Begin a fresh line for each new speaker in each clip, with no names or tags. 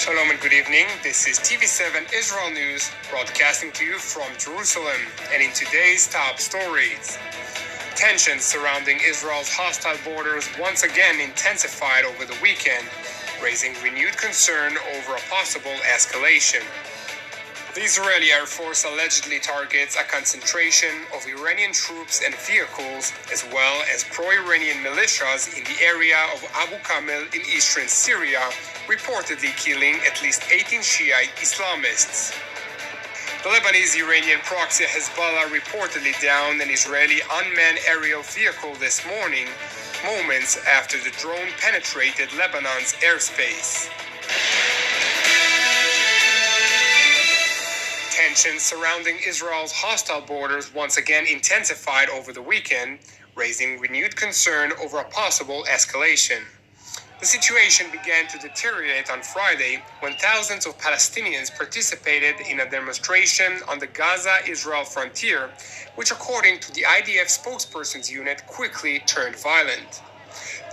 Shalom and good evening. This is TV7 Israel News, broadcasting to you from Jerusalem. And in today's top stories, tensions surrounding Israel's hostile borders once again intensified over the weekend, raising renewed concern over a possible escalation. The Israeli Air Force allegedly targets a concentration of Iranian troops and vehicles, as well as pro-Iranian militias in the area of Abu Kamel in eastern Syria, reportedly killing at least 18 Shiite Islamists. The Lebanese-Iranian proxy HISBULLOH reportedly downed an Israeli unmanned aerial vehicle this morning, moments after the drone penetrated Lebanon's airspace. Tensions surrounding Israel's hostile borders once again intensified over the weekend, raising renewed concern over a possible escalation. The situation began to deteriorate on Friday when thousands of Palestinians participated in a demonstration on the Gaza-Israel frontier, which, according to the IDF spokesperson's unit, quickly turned violent.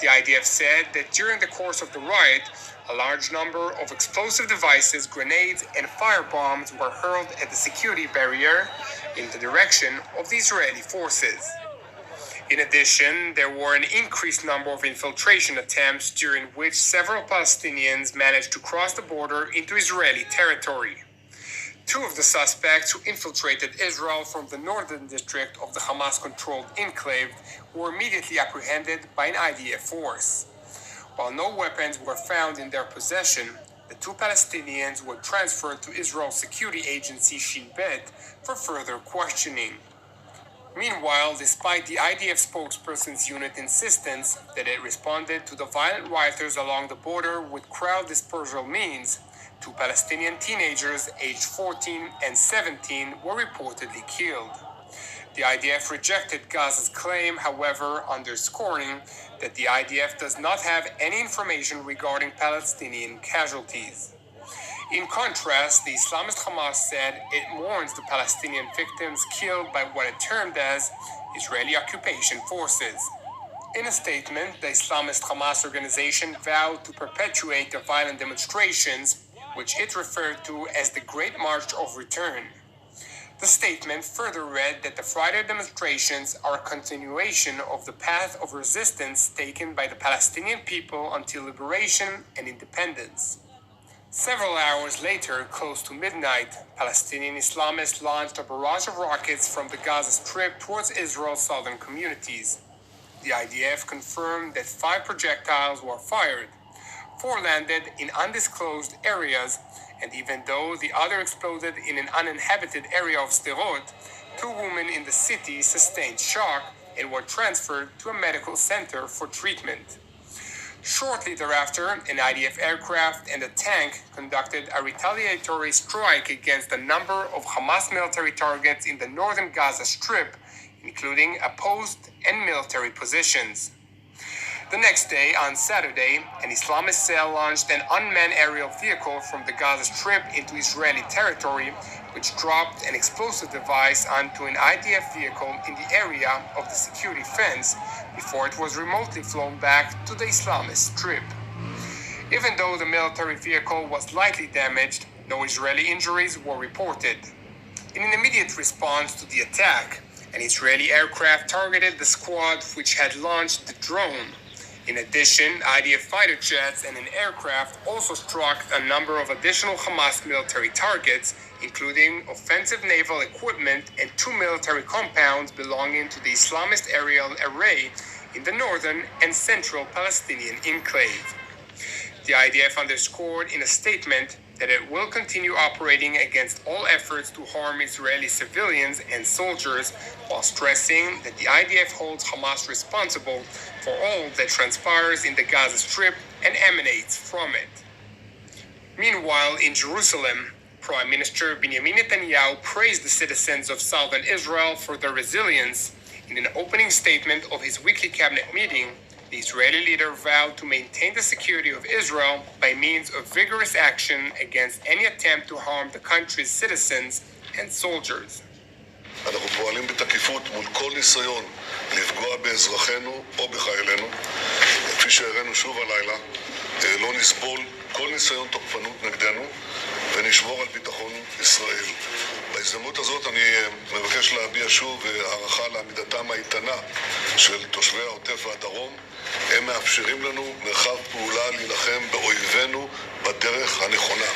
The IDF said that during the course of the riot, a large number of explosive devices, grenades, and firebombs were hurled at the security barrier in the direction of the Israeli forces. In addition, there were an increased number of infiltration attempts during which several Palestinians managed to cross the border into Israeli territory. Two of the suspects who infiltrated Israel from the northern district of the Hamas-controlled enclave were immediately apprehended by an IDF force. While no weapons were found in their possession, the two Palestinians were transferred to Israel's security agency Shin Bet for further questioning. Meanwhile, despite the IDF spokesperson's unit insistence that it responded to the violent rioters along the border with crowd dispersal means, two Palestinian teenagers aged 14 and 17 were reportedly killed. The IDF rejected Gaza's claim, however, underscoring that the IDF does not have any information regarding Palestinian casualties. In contrast, the Islamist Hamas said it mourns the Palestinian victims killed by what it termed as Israeli occupation forces. In a statement, the Islamist Hamas organization vowed to perpetuate the violent demonstrations, which it referred to as the Great March of Return. The statement further read that the Friday demonstrations are a continuation of the path of resistance taken by the Palestinian people until liberation and independence. Several hours later, close to midnight, Palestinian Islamists launched a barrage of rockets from the Gaza Strip towards Israel's southern communities. The IDF confirmed that 5 projectiles were fired. 4 landed in undisclosed areas, and even though the other exploded in an uninhabited area of Sderot, 2 women in the city sustained shock and were transferred to a medical center for treatment. Shortly thereafter, an IDF aircraft and a tank conducted a retaliatory strike against a number of Hamas military targets in the northern Gaza Strip, including a post and military positions. The next day, on Saturday, an Islamist cell launched an unmanned aerial vehicle from the Gaza Strip into Israeli territory, which dropped an explosive device onto an IDF vehicle in the area of the security fence before it was remotely flown back to the Islamist Strip. Even though the military vehicle was lightly damaged, no Israeli injuries were reported. In an immediate response to the attack, an Israeli aircraft targeted the squad which had launched the drone. In addition, IDF fighter jets and an aircraft also struck a number of additional Hamas military targets, including offensive naval equipment and 2 military compounds belonging to the Islamist aerial array in the northern and central Palestinian enclave. The IDF underscored in a statement that it will continue operating against all efforts to harm Israeli civilians and soldiers, while stressing that the IDF holds Hamas responsible for all that transpires in the Gaza Strip and emanates from it. Meanwhile, in Jerusalem, Prime Minister Benjamin Netanyahu praised the citizens of southern Israel for their resilience. In an opening statement of his weekly cabinet meeting, the Israeli leader vowed to maintain the security of Israel by means of vigorous action against any attempt to harm the country's citizens and soldiers.
אנחנו פועלים בתקיפות מול כל ניסיון לפגוע באזרחינו או בחיילינו, כפי שהראינו שוב הלילה, לא נסבול כל ניסיון תוקפנות נגדנו ונשמור על ביטחון ישראל. בהזדמנות הזאת אני מבקש להביע שוב הערכה לעמידתם האיתנה של תושבי העוטף והדרום. הם מאפשרים לנו מרחב פעולה להילחם באויבינו בדרך הנכונה.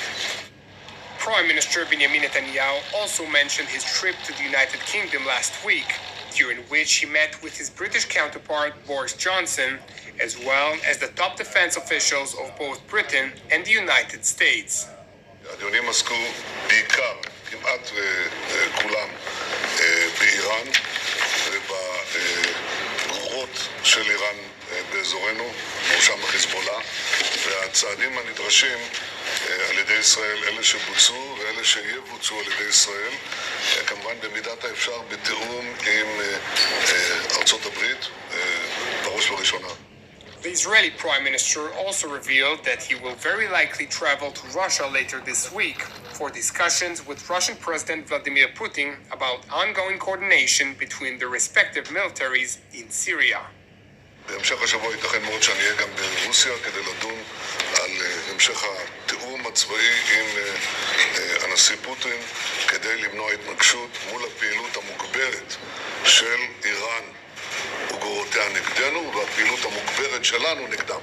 Prime Minister Benjamin Netanyahu also mentioned his trip to the United Kingdom last week, during which he met with his British counterpart Boris Johnson, as well as the top defense officials of both Britain and the United States.
הדיונים עסקו בעיקר, כמעט כולם, באיראן ובגרורות של איראן באזורנו, בראשם החיזבאללה, והצעדים הנדרשים על ידי ישראל, אלה שבוצעו ואלה שיבוצעו על ידי ישראל, כמובן במידת האפשר בתיאום עם ארצות הברית, בראש ובראשונה.
The Israeli Prime Minister also revealed that he will very likely travel to Russia later this week for discussions with Russian President Vladimir Putin about ongoing coordination between the respective militaries in Syria.
בהמשך השבוע ייתכן מאוד שאני אהיה גם ברוסיה כדי לדון על המשך התיאום הצבאי עם הנשיא פוטין כדי למנוע התנגשות מול הפעילות המוגברת של איראן וגרורותיה נגדנו והפעילות המוגברת שלנו נגדם.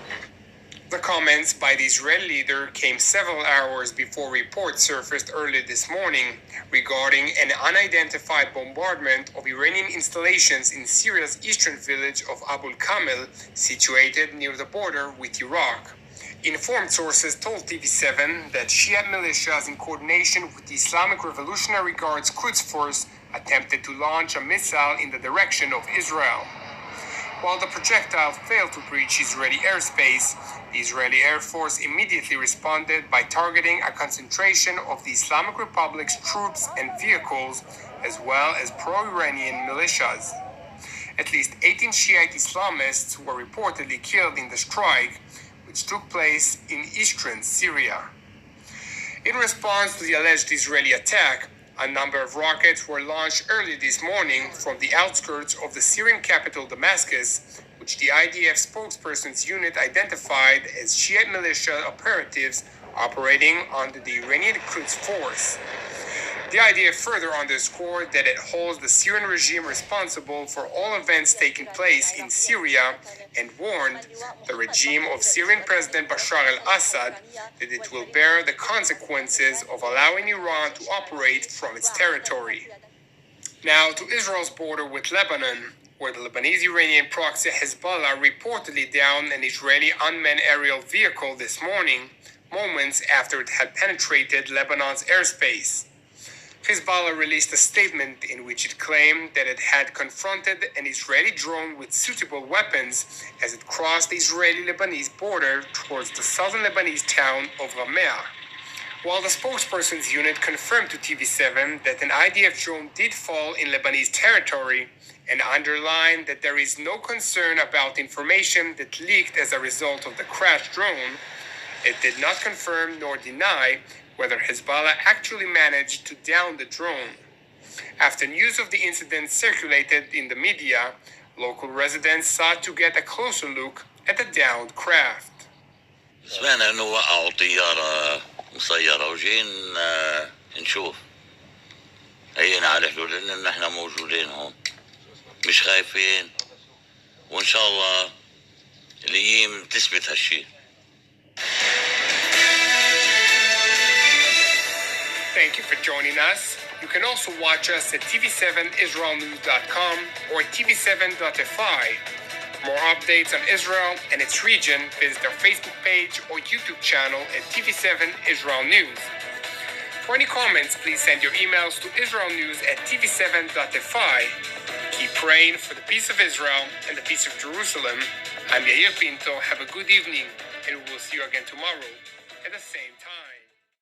The comments by the Israeli leader came several hours before reports surfaced early this morning regarding an unidentified bombardment of Iranian installations in Syria's eastern village of Abu al-Kamel, situated near the border with Iraq. Informed sources told TV7 that Shiite militias in coordination with the Islamic Revolutionary Guard's Quds Force attempted to launch a missile in the direction of Israel. While the projectile failed to breach Israeli airspace, the Israeli Air Force immediately responded by targeting a concentration of the Islamic Republic's troops and vehicles, as well as pro-Iranian militias. At least 18 Shiite Islamists were reportedly killed in the strike, which took place in eastern Syria. In response to the alleged Israeli attack, a number of rockets were launched early this morning from the outskirts of the Syrian capital Damascus, which the IDF spokesperson's unit identified as Shiite militia operatives operating under the Iranian Quds Force. The IDF further underscored that it holds the Syrian regime responsible for all events taking place in Syria and warned the regime of Syrian President Bashar al-Assad that it will bear the consequences of allowing Iran to operate from its territory. Now to Israel's border with Lebanon, where the Lebanese-Iranian proxy HISBULLOH reportedly downed an Israeli unmanned aerial vehicle this morning, moments after it had penetrated Lebanon's airspace. HISBULLOH released a statement in which it claimed that it had confronted an Israeli drone with suitable weapons as it crossed the Israeli-Lebanese border towards the southern Lebanese town of Rameh. While the spokesperson's unit confirmed to TV7 that an IDF drone did fall in Lebanese territory and underlined that there is no concern about information that leaked as a result of the crashed drone, it did not confirm nor deny whether HISBULLOH actually managed to down the drone. After news of the incident circulated in the media, local residents sought to get a closer look at the downed craft.
سمعنا انه وقعوا طيارة مسيرة وجايين نشوف. هينا على حدود ان نحن موجودين هون. مش خايفين. وان شاء الله الايام تثبت هالشيء.
Thank you for joining us. You can also watch us at tv7israelnews.com or tv7.fi. For more updates on Israel and its region, visit our Facebook page or YouTube channel at TV7 Israel News. For any comments, please send your emails to israelnews@tv7.fi. Keep praying for the peace of Israel and the peace of Jerusalem. I'm Yair Pinto. Have a good evening, and we will see you again tomorrow at the same time.